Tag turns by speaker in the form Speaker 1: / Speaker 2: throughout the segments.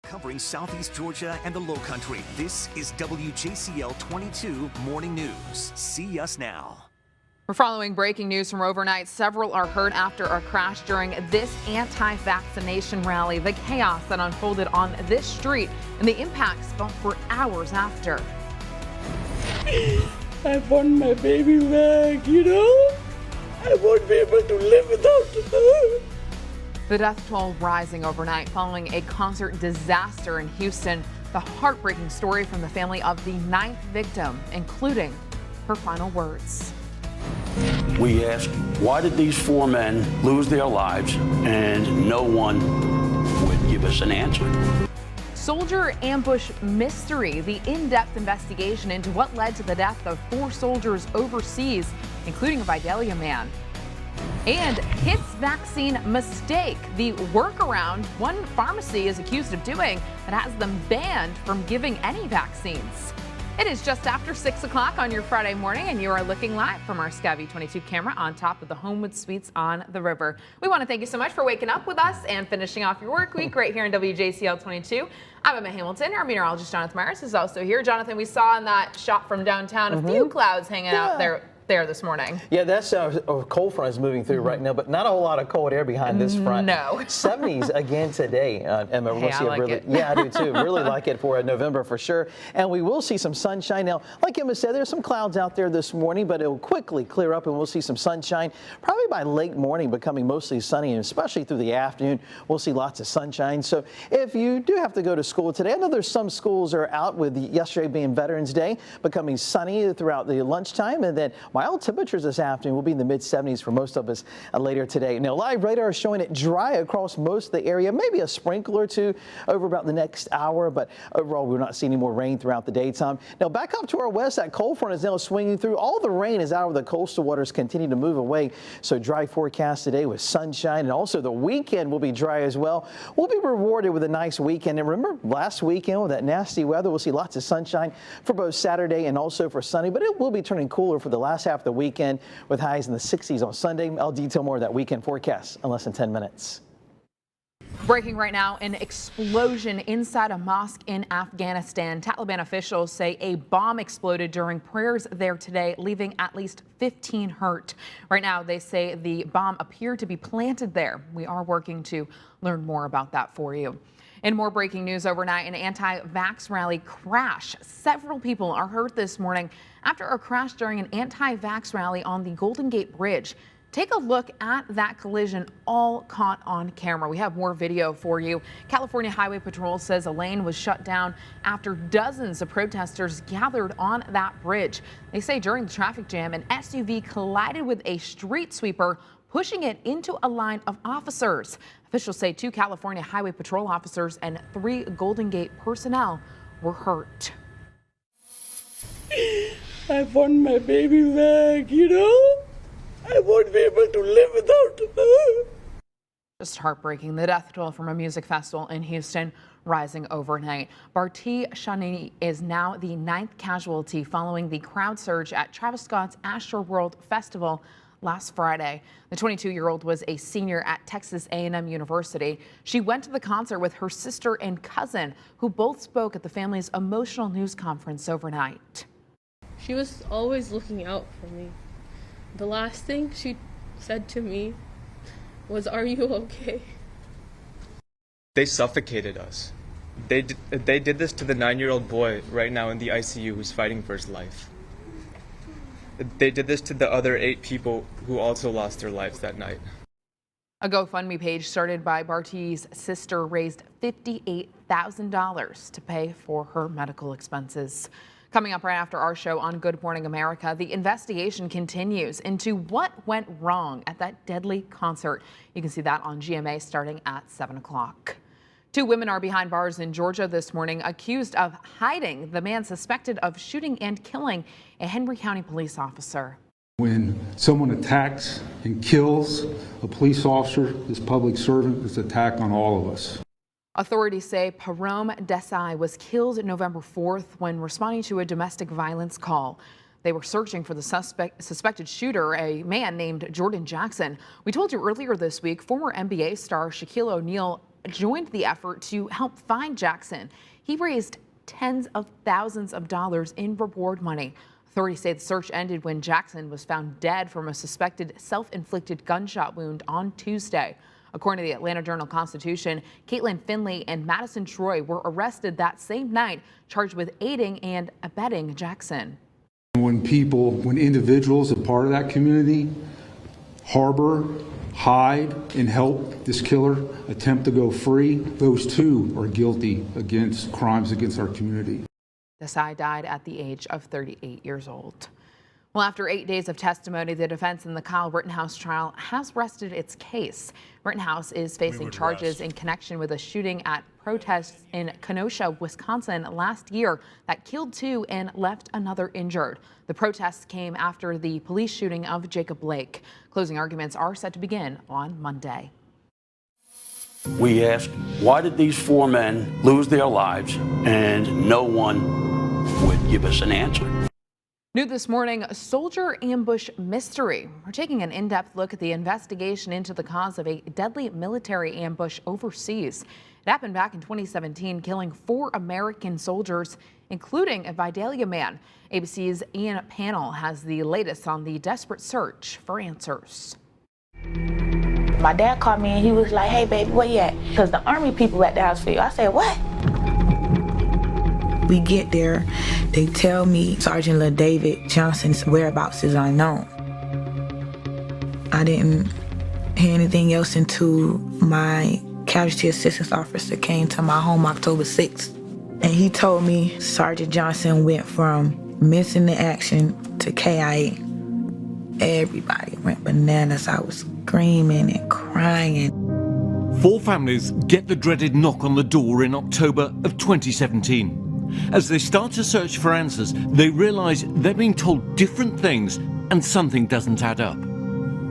Speaker 1: Covering Southeast Georgia and the Lowcountry, this is WJCL 22 Morning News. See us now.
Speaker 2: We're following breaking news from overnight. Several are hurt after a crash during this anti-vaccination rally. The chaos that unfolded on this street and the impacts felt for hours after.
Speaker 3: I want my baby back, you know? I won't be able to live without her.
Speaker 2: The death toll rising overnight following a concert disaster in Houston. The heartbreaking story from the family of the 9th victim, including her final words.
Speaker 4: We asked, why did these 4 men lose their lives? And no one would give us an answer.
Speaker 2: Soldier ambush mystery, the in-depth investigation into what led to the death of 4 soldiers overseas, including a Vidalia man. And kids vaccine mistake, the workaround one pharmacy is accused of doing that has them banned from giving any vaccines. It is just after 6 o'clock on your Friday morning, and you are looking live from our Scabby 22 camera on top of the Homewood Suites on the river. We want to thank you so much for waking up with us and finishing off your work week right here in WJCL 22. I'm Emma Hamilton. Our meteorologist Jonathan Myers is also here. Jonathan, we saw in that shot from downtown a few clouds hanging out there this morning.
Speaker 5: Yeah, that's a cold front is moving through right now, but not a whole lot of cold air behind this front.
Speaker 2: No.
Speaker 5: 70s again today, Emma.
Speaker 2: Hey, I like it.
Speaker 5: Yeah, I do too. Really like it for November for sure. And we will see some sunshine. Now, like Emma said, there's some clouds out there this morning, but it will quickly clear up and we'll see some sunshine. Probably by late morning, becoming mostly sunny, and especially through the afternoon, we'll see lots of sunshine. So if you do have to go to school today, I know there's some schools are out with yesterday being Veterans Day, becoming sunny throughout the lunchtime, and then mild temperatures this afternoon will be in the mid-70s for most of us later today. Now, live radar is showing it dry across most of the area, maybe a sprinkle or two over about the next hour, but overall we're not seeing any more rain throughout the daytime. Now, back up to our west, that cold front is now swinging through. All the rain is out of the coastal waters, continue to move away. So dry forecast today with sunshine, and also the weekend will be dry as well. We'll be rewarded with a nice weekend. And remember, last weekend with that nasty weather, we'll see lots of sunshine for both Saturday and also for Sunday, but it will be turning cooler for the last half of the weekend with highs in the 60s on Sunday. I'll detail more of that weekend forecast in less than 10 minutes.
Speaker 2: Breaking right now, an explosion inside a mosque in Afghanistan. Taliban officials say a bomb exploded during prayers there today, leaving at least 15 hurt. Right now, they say the bomb appeared to be planted there. We are working to learn more about that for you. In more breaking news overnight, an anti-vax rally crash. Several people are hurt this morning after a crash during an anti-vax rally on the Golden Gate Bridge. Take a look at that collision, all caught on camera. We have more video for you. California Highway Patrol says a lane was shut down after dozens of protesters gathered on that bridge. They say during the traffic jam, an SUV collided with a street sweeper, pushing it into a line of officers. Officials say 2 California Highway Patrol officers and 3 Golden Gate personnel were hurt.
Speaker 3: I want my baby back, you know? I won't be able to live without her.
Speaker 2: Just heartbreaking. The death toll from a music festival in Houston rising overnight. Barty Shani is now the 9th casualty following the crowd surge at Travis Scott's Astroworld Festival last Friday. The 22-year-old was a senior at Texas A&M University. She went to the concert with her sister and cousin, who both spoke at the family's emotional news conference overnight.
Speaker 6: She was always looking out for me. The last thing she said to me was, "Are you okay?"
Speaker 7: They suffocated us. They did this to the 9-year-old boy right now in the ICU who's fighting for his life. They did this to the other 8 people who also lost their lives that night.
Speaker 2: A GoFundMe page started by Barty's sister raised $58,000 to pay for her medical expenses. Coming up right after our show on Good Morning America, the investigation continues into what went wrong at that deadly concert. You can see that on GMA starting at 7 o'clock. 2 women are behind bars in Georgia this morning, accused of hiding the man suspected of shooting and killing a Henry County police officer.
Speaker 8: When someone attacks and kills a police officer, this public servant, is an attack on all of us.
Speaker 2: Authorities say Parome Desai was killed November 4th when responding to a domestic violence call. They were searching for the suspected shooter, a man named Jordan Jackson. We told you earlier this week, former NBA star Shaquille O'Neal joined the effort to help find Jackson. He raised tens of thousands of dollars in reward money. Authorities say the search ended when Jackson was found dead from a suspected self-inflicted gunshot wound on Tuesday. According to the Atlanta Journal-Constitution, Caitlin Finley and Madison Troy were arrested that same night, charged with aiding and abetting Jackson.
Speaker 8: When individuals, a part of that community, harbor, hide, and help this killer attempt to go free, those too are guilty against crimes against our community.
Speaker 2: Desai died at the age of 38 years old. Well, after 8 days of testimony, the defense in the Kyle Rittenhouse trial has rested its case. Rittenhouse is facing charges in connection with a shooting at protests in Kenosha, Wisconsin last year that killed 2 and left another injured. The protests came after the police shooting of Jacob Blake. Closing arguments are set to begin on Monday.
Speaker 4: We asked, why did these 4 men lose their lives? And no one would give us an answer.
Speaker 2: New this morning, a soldier ambush mystery. We're taking an in-depth look at the investigation into the cause of a deadly military ambush overseas. It happened back in 2017, killing 4 American soldiers, including a Vidalia man. ABC's Ian Pannell has the latest on the desperate search for answers.
Speaker 9: My dad called me and he was like, "Hey baby, where you at?" Because the Army people at the house for you. I said, "What?" We get there, they tell me Sergeant LaDavid Johnson's whereabouts is unknown. I didn't hear anything else until my casualty assistance officer came to my home October 6th. And he told me Sergeant Johnson went from missing in action to KIA. Everybody went bananas. I was screaming and crying.
Speaker 10: 4 families get the dreaded knock on the door in October of 2017. As they start to search for answers, they realize they're being told different things and something doesn't add up.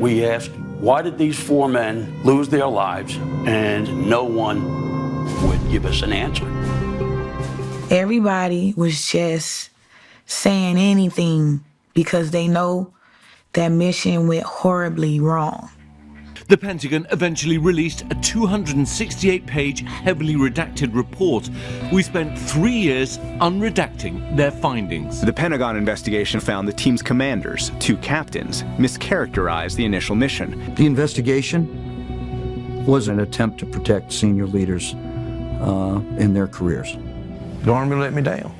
Speaker 4: We asked, why did these 4 men lose their lives? And no one would give us an answer.
Speaker 9: Everybody was just saying anything because they know that mission went horribly wrong.
Speaker 10: The Pentagon eventually released a 268-page, heavily redacted report. We spent 3 years unredacting their findings.
Speaker 11: The Pentagon investigation found the team's commanders, 2 captains, mischaracterized the initial mission.
Speaker 12: The investigation was an attempt to protect senior leaders in their careers.
Speaker 13: The Army let me down.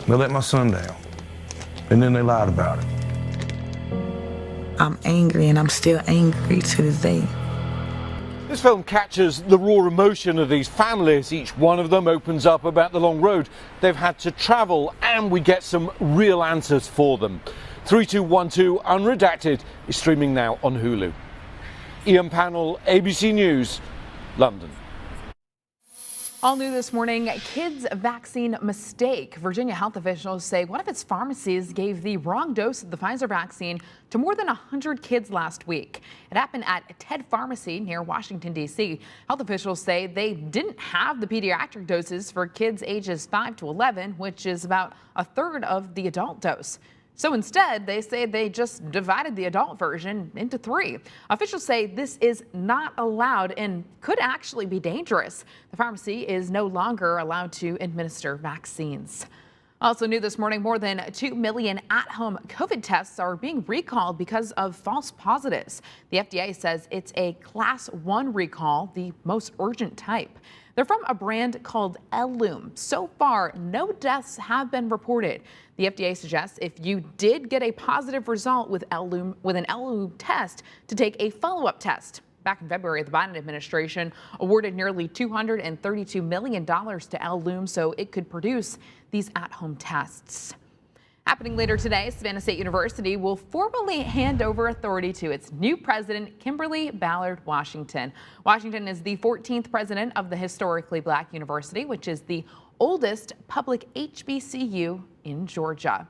Speaker 13: They let my son down. And then they lied about it.
Speaker 9: I'm angry, and I'm still angry to this day.
Speaker 14: This film captures the raw emotion of these families. Each one of them opens up about the long road they've had to travel, and we get some real answers for them. 3212 Unredacted is streaming now on Hulu. Ian Pannell, ABC News, London.
Speaker 2: All new this morning, kids vaccine mistake. Virginia health officials say one of its pharmacies gave the wrong dose of the Pfizer vaccine to more than 100 kids last week. It happened at TED Pharmacy near Washington, D.C. Health officials say they didn't have the pediatric doses for kids ages 5 to 11, which is about a third of the adult dose. So instead, they say they just divided the adult version into 3. Officials say this is not allowed and could actually be dangerous. The pharmacy is no longer allowed to administer vaccines. Also new this morning, more than 2 million at-home COVID tests are being recalled because of false positives. The FDA says it's a Class 1 recall, the most urgent type. They're from a brand called Ellume. So far, no deaths have been reported. The FDA suggests if you did get a positive result with an Ellume test, to take a follow-up test. Back in February, the Biden administration awarded nearly $232 million to Ellume so it could produce these at-home tests. Happening later today, Savannah State University will formally hand over authority to its new president, Kimberly Ballard Washington. Washington is the 14th president of the historically black university, which is the oldest public HBCU in Georgia.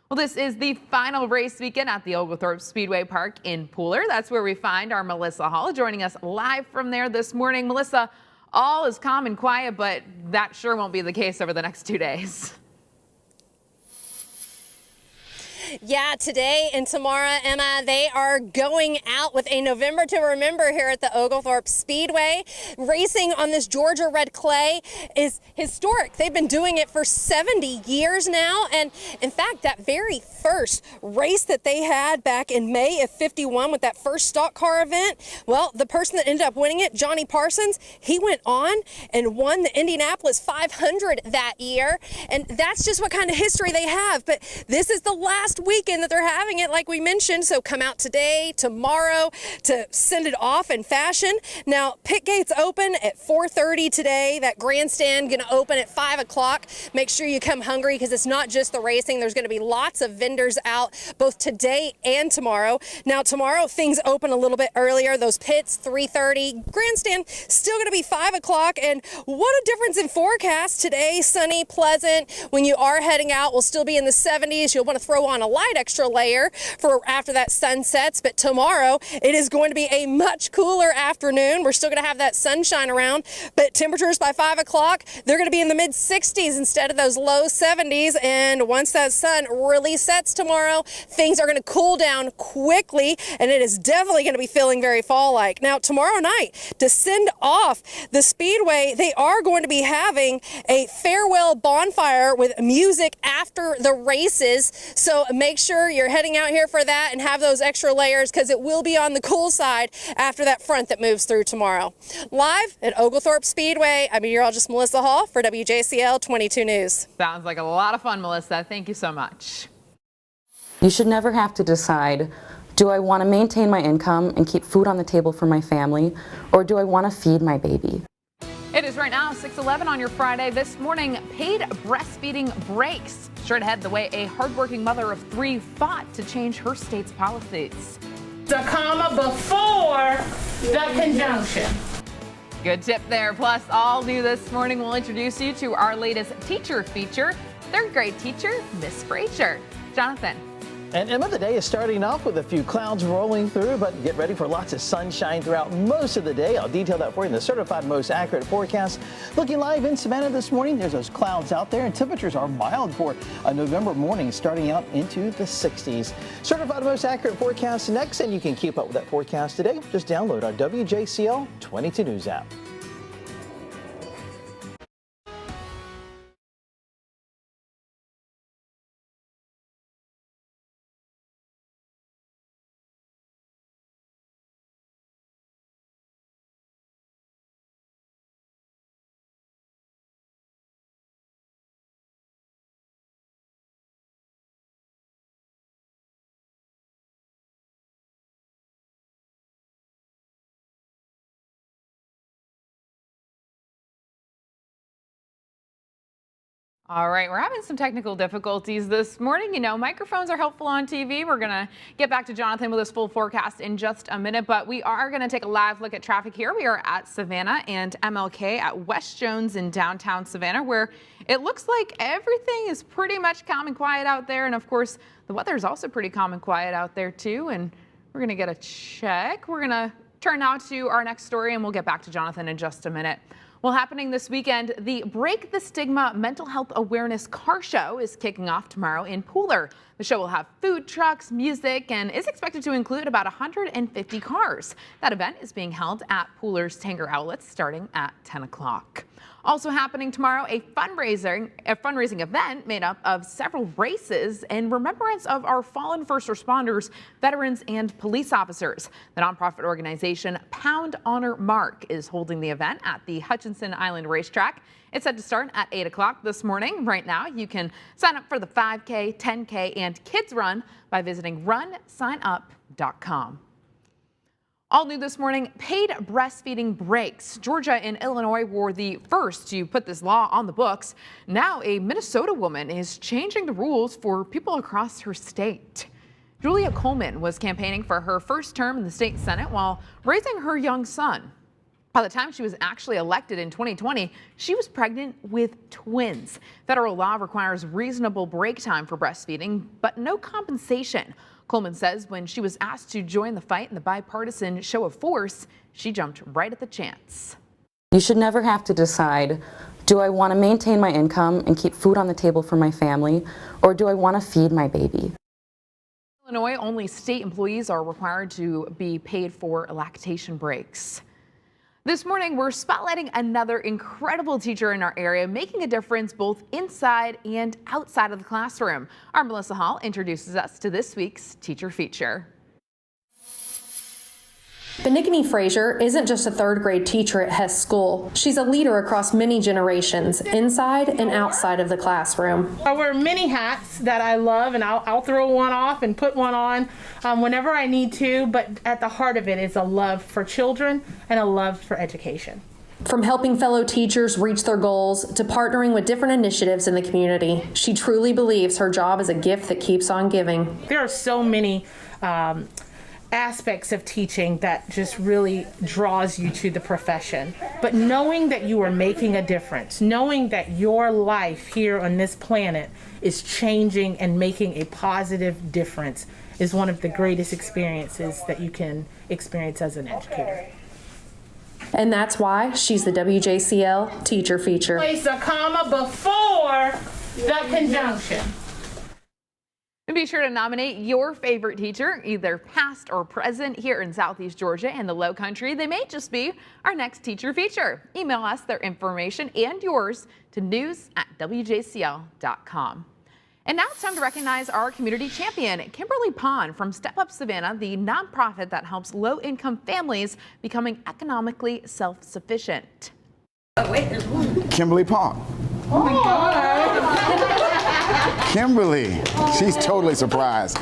Speaker 2: Well, this is the final race weekend at the Oglethorpe Speedway Park in Pooler. That's where we find our Melissa Hall joining us live from there this morning. Melissa, all is calm and quiet, but that sure won't be the case over the next 2 days.
Speaker 15: Yeah, today and tomorrow, Emma, they are going out with a November to remember here at the Oglethorpe Speedway. Racing on this Georgia red clay is historic. They've been doing it for 70 years now. And in fact, that very first race that they had back in May of '51 with that first stock car event, well, the person that ended up winning it, Johnny Parsons, he went on and won the Indianapolis 500 that year. And that's just what kind of history they have. But this is the last weekend that they're having it, like we mentioned. So come out today, tomorrow to send it off in fashion. Now, pit gates open at 4:30 today. That grandstand going to open at 5 o'clock. Make sure you come hungry because it's not just the racing. There's going to be lots of vendors out both today and tomorrow. Now, tomorrow things open a little bit earlier. Those pits, 3:30. Grandstand still going to be 5 o'clock. And what a difference in forecast today. Sunny, pleasant. When you are heading out, we'll still be in the 70s. You'll want to throw on a light extra layer for after that sun sets. But tomorrow, it is going to be a much cooler afternoon. We're still going to have that sunshine around, but temperatures by 5 o'clock, they're going to be in the mid 60s instead of those low 70s. And once that sun really sets tomorrow, things are going to cool down quickly, and it is definitely going to be feeling very fall-like. Now, tomorrow night, to send off the Speedway, they are going to be having a farewell bonfire with music after the races. So make sure you're heading out here for that and have those extra layers because it will be on the cool side after that front that moves through tomorrow. Live at Oglethorpe Speedway, I'm meteorologist Melissa Hall for WJCL 22 News.
Speaker 2: Sounds like a lot of fun, Melissa. Thank you so much.
Speaker 16: You should never have to decide, do I want to maintain my income and keep food on the table for my family, or do I want to feed my baby?
Speaker 2: It is right now 6:11 on your Friday. This morning, paid breastfeeding breaks. Straight ahead, the way a hardworking mother of 3 fought to change her state's policies.
Speaker 17: The comma before the conjunction.
Speaker 2: Good tip there. Plus, all new this morning, we'll introduce you to our latest teacher feature, third grade teacher, Miss Frazier. Jonathan.
Speaker 5: And Emma, the day is starting off with a few clouds rolling through, but get ready for lots of sunshine throughout most of the day. I'll detail that for you in the certified most accurate forecast. Looking live in Savannah this morning, there's those clouds out there, and temperatures are mild for a November morning, starting out into the 60s. Certified most accurate forecast next, and you can keep up with that forecast today. Just download our WJCL 22 News app.
Speaker 2: All right, we're having some technical difficulties this morning. You know, microphones are helpful on TV. We're going to get back to Jonathan with his full forecast in just a minute, but we are going to take a live look at traffic here. We are at Savannah and MLK at West Jones in downtown Savannah, where it looks like everything is pretty much calm and quiet out there. And of course, the weather is also pretty calm and quiet out there too. And we're going to get a check. We're going to turn now to our next story, and we'll get back to Jonathan in just a minute. Well, happening this weekend, the Break the Stigma Mental Health Awareness Car Show is kicking off tomorrow in Pooler. The show will have food trucks, music, and is expected to include about 150 cars. That event is being held at Pooler's Tanger Outlets starting at 10 o'clock. Also happening tomorrow, a fundraising event made up of several races in remembrance of our fallen first responders, veterans, and police officers. The nonprofit organization Pound Honor Mark is holding the event at the Hutchinson Island Racetrack. It's set to start at 8 o'clock this morning. Right now, you can sign up for the 5K, 10K, and Kids Run by visiting runsignup.com. All new this morning, paid breastfeeding breaks. Georgia and Illinois were the first to put this law on the books. Now a Minnesota woman is changing the rules for people across her state. Julia Coleman was campaigning for her first term in the state Senate while raising her young son. By the time she was actually elected in 2020, she was pregnant with twins. Federal law requires reasonable break time for breastfeeding, but no compensation. Coleman says when she was asked to join the fight in the bipartisan show of force, she jumped right at the chance.
Speaker 16: You should never have to decide, do I want to maintain my income and keep food on the table for my family, or do I want to feed my baby?
Speaker 2: Illinois, only state employees are required to be paid for lactation breaks. This morning, we're spotlighting another incredible teacher in our area, making a difference both inside and outside of the classroom. Our Melissa Hall introduces us to this week's teacher feature.
Speaker 18: Benigni Frazier isn't just a third grade teacher at Hearst School. She's a leader across many generations, inside and outside of the classroom.
Speaker 17: I wear many hats that I love, and I'll throw one off and put one on whenever I need to, but at the heart of it is a love for children and a love for education.
Speaker 18: From helping fellow teachers reach their goals to partnering with different initiatives in the community, she truly believes her job is a gift that keeps on giving.
Speaker 17: There are so many aspects of teaching that just really draws you to the profession. But knowing that you are making a difference, knowing that your life here on this planet is changing and making a positive difference is one of the greatest experiences that you can experience as an educator.
Speaker 18: And that's why she's the WJCL teacher feature.
Speaker 17: Place a comma before the conjunction.
Speaker 2: And be sure to nominate your favorite teacher, either past or present, here in Southeast Georgia and the Low Country. They may just be our next teacher feature. Email us their information and yours to news@wjcl.com. And now it's time to recognize our community champion, Kimberly Pond from Step Up Savannah, the nonprofit that helps low-income families becoming economically self-sufficient.
Speaker 19: Oh, wait, there's one. Kimberly Pond.
Speaker 17: Oh my God.
Speaker 19: Kimberly, she's totally surprised.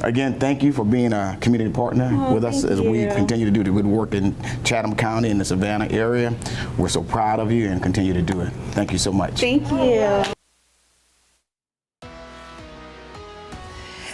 Speaker 19: Again, thank you for being a community partner with us as we continue to do the good work in Chatham County and the Savannah area. We're so proud of you and continue to do it. Thank you so much.
Speaker 20: Thank you.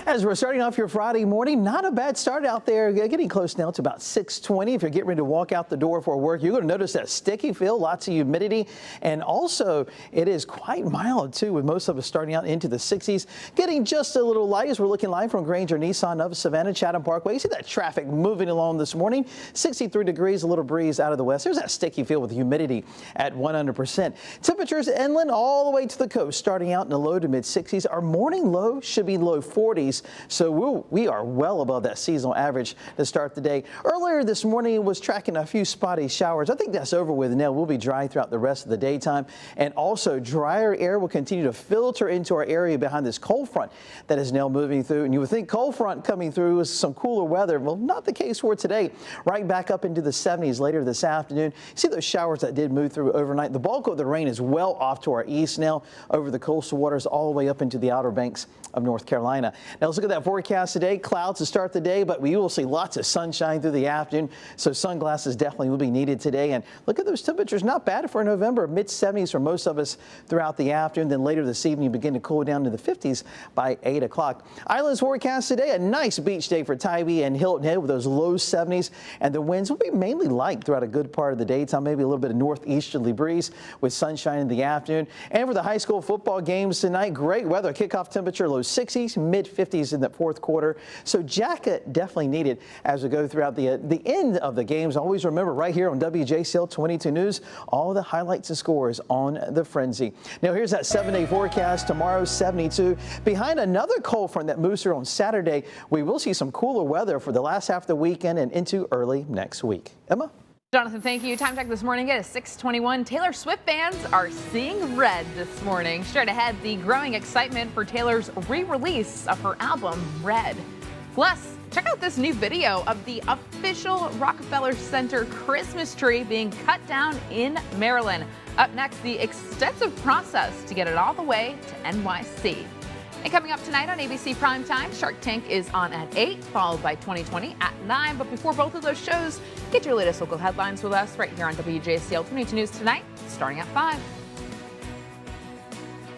Speaker 5: As we're starting off your Friday morning, not a bad start out there. Getting close now to about 6:20. If you're getting ready to walk out the door for work, you're going to notice that sticky feel, lots of humidity, and also it is quite mild too, with most of us starting out into the 60s. Getting just a little light as we're looking live from Granger Nissan of Savannah, Chatham Parkway. You see that traffic moving along this morning. 63 degrees, a little breeze out of the west. There's that sticky feel with humidity at 100%. Temperatures inland all the way to the coast, starting out in the low to mid 60s. Our morning low should be low 40s. So we are well above that seasonal average to start the day. Earlier this morning, it was tracking a few spotty showers. I think that's over with now. We'll be dry throughout the rest of the daytime. And also drier air will continue to filter into our area behind this cold front that is now moving through. And you would think cold front coming through is some cooler weather. Well, not the case for today. Right back up into the 70s later this afternoon. See those showers that did move through overnight. The bulk of the rain is well off to our east now over the coastal waters all the way up into the Outer Banks of North Carolina. Now let's look at that forecast today. Clouds to start the day, but we will see lots of sunshine through the afternoon. So sunglasses definitely will be needed today. And look at those temperatures, not bad for November. Mid 70s for most of us throughout the afternoon. Then later this evening, begin to cool down to the 50s by 8 o'clock. Islands forecast today, a nice beach day for Tybee and Hilton Head with those low 70s. And the winds will be mainly light throughout a good part of the daytime, maybe a little bit of northeasterly breeze with sunshine in the afternoon. And for the high school football games tonight, great weather. Kickoff temperature low 60s, mid 50s in the fourth quarter. So jacket definitely needed as we go throughout the end of the games. Always remember right here on WJCL 22 News, all the highlights and scores on the frenzy. Now here's that 7-day forecast. Tomorrow 72. Behind another cold front that moves through on Saturday, we will see some cooler weather for the last half of the weekend and into early next week. Emma?
Speaker 2: Jonathan, thank you. Time check this morning at 6:21. Taylor Swift fans are seeing red this morning. Straight ahead, the growing excitement for Taylor's re-release of her album, Red. Plus, check out this new video of the official Rockefeller Center Christmas tree being cut down in Maryland. Up next, the extensive process to get it all the way to NYC. And coming up tonight on ABC Primetime, Shark Tank is on at 8, followed by 2020 at 9. But before both of those shows, get your latest local headlines with us right here on WJCL 22 News tonight, starting at 5.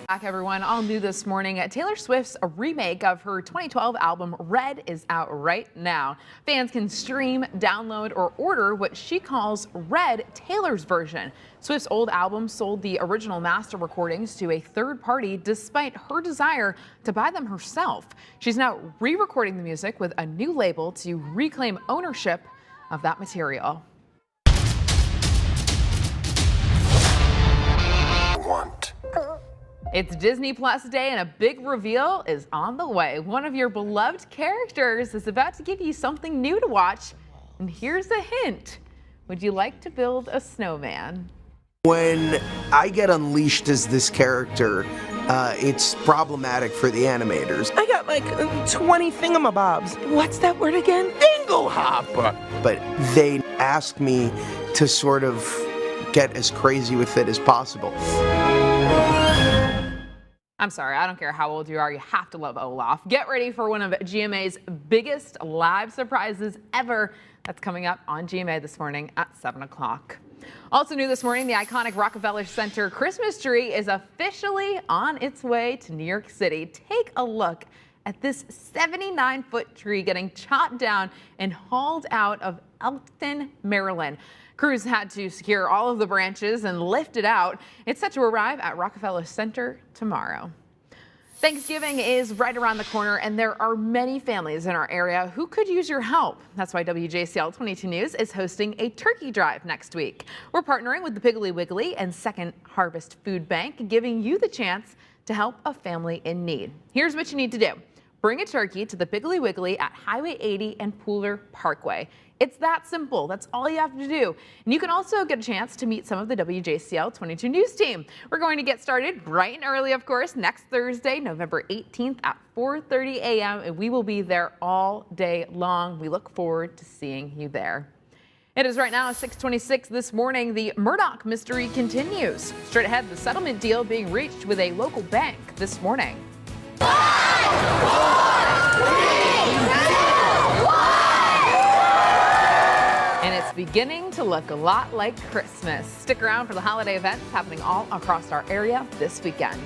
Speaker 2: Back everyone, all new this morning. Taylor Swift's remake of her 2012 album Red is out right now. Fans can stream, download, or order what she calls Red, Taylor's version. Swift's old album sold the original master recordings to a third party despite her desire to buy them herself. She's now re-recording the music with a new label to reclaim ownership of that material. It's Disney Plus Day and a big reveal is on the way. One of your beloved characters is about to give you something new to watch. And here's a hint. Would you like to build a snowman?
Speaker 20: When I get unleashed as this character, it's problematic for the animators.
Speaker 21: I got like 20 thingamabobs. What's that word again? Dingle hopper.
Speaker 20: But they ask me to sort of get as crazy with it as possible.
Speaker 2: I'm sorry, I don't care how old you are, you have to love Olaf. Get ready for one of GMA's biggest live surprises ever. That's coming up on GMA this morning at 7 o'clock. Also new this morning, the iconic Rockefeller Center Christmas tree is officially on its way to New York City. Take a look at this 79-foot tree getting chopped down and hauled out of Elkton, Maryland. Crews had to secure all of the branches and lift it out. It's set to arrive at Rockefeller Center tomorrow. Thanksgiving is right around the corner, and there are many families in our area who could use your help. That's why WJCL 22 News is hosting a turkey drive next week. We're partnering with the Piggly Wiggly and Second Harvest Food Bank, giving you the chance to help a family in need. Here's what you need to do. Bring a turkey to the Piggly Wiggly at Highway 80 and Pooler Parkway. It's that simple. That's all you have to do. And you can also get a chance to meet some of the WJCL 22 News team. We're going to get started bright and early, of course, next Thursday, November 18th at 4:30 a.m. and we will be there all day long. We look forward to seeing you there. It is right now 6:26 this morning. The Murdoch mystery continues. Straight ahead, the settlement deal being reached with a local bank this morning. 5, 4, 3, 2, 1. And it's beginning to look a lot like Christmas. Stick around for the holiday events happening all across our area this weekend.